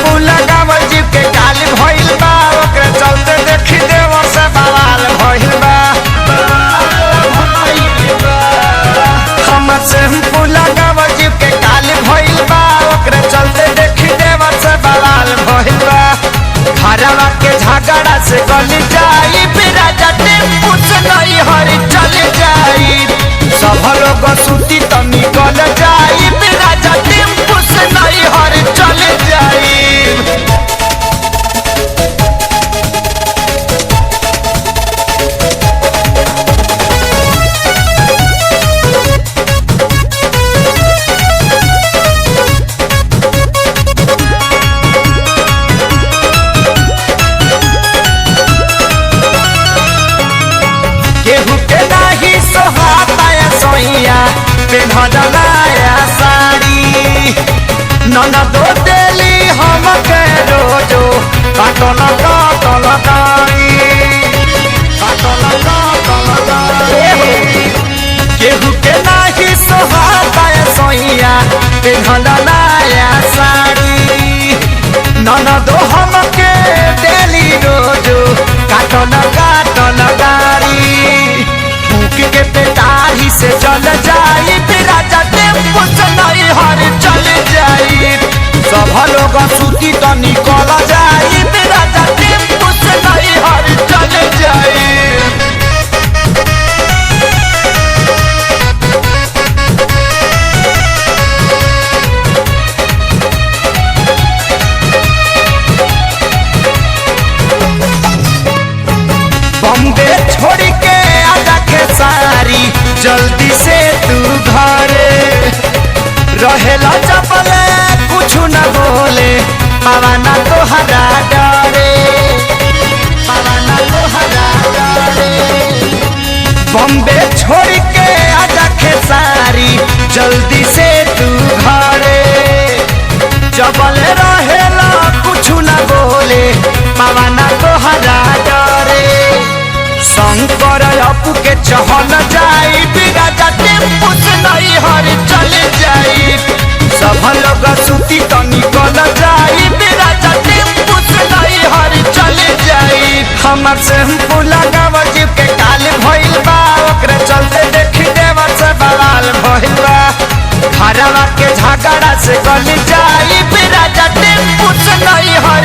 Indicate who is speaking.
Speaker 1: Shampoo लगावल जीव के काल भइल बा ओकरे चलते देखी देव से बवाल भइल बा हमर शैम्पू लगावल जीव के काल भइल बा ओकरे चलते देखी देव से बवाल भइल बा घरवा के झगड़ा से गल जाई बिराजा टेम्पू से नहीं हरी चल जाई सब लोग सूती तो निकल जाई बिराजा टेम्पू से नहीं हरी चल जाई। केहू के नाही सोहाता सोइया पेन्हला साड़ी ननदो देली हमके रोजो काटल काटल दाई केहू के नाही सोहाता सोइया पेन्हला साड़ी ननदो हमके देली रोजो काटल काटल दाई के पेटारी से चल जाई बिराजा टेम्पू से नहीं हर चल जाई सब लोग सूती तो निकल जाई बिराजा टेम्पू से नहीं हर चल जाई। बॉम्बे छोड़ के आजा खेसारी जल्दी से तू घरे रहेला चपले कुछ न बोले पवाना तोहरा डरे पवाना तोहरा डरे बॉम्बे छोड़ के आजा खेसारी जल्दी से तू घरे जबले रहेला कुछ न बोले पवाना तोहरा डरे शंकर अपू के चहल जाई बिराजा टेम्पू से नहीं हर चल जाई सब लोग सूती तो निकल जाई बिराजा टेम्पू से नहीं हर चल जाई हमर शैम्पू लगावल जीव के काल भइल बा ओकरे चलते देखी देव से बवाल भइल बा घरवा के झगड़ा से गल जाई बिराजा टेम्पू से नहीं हर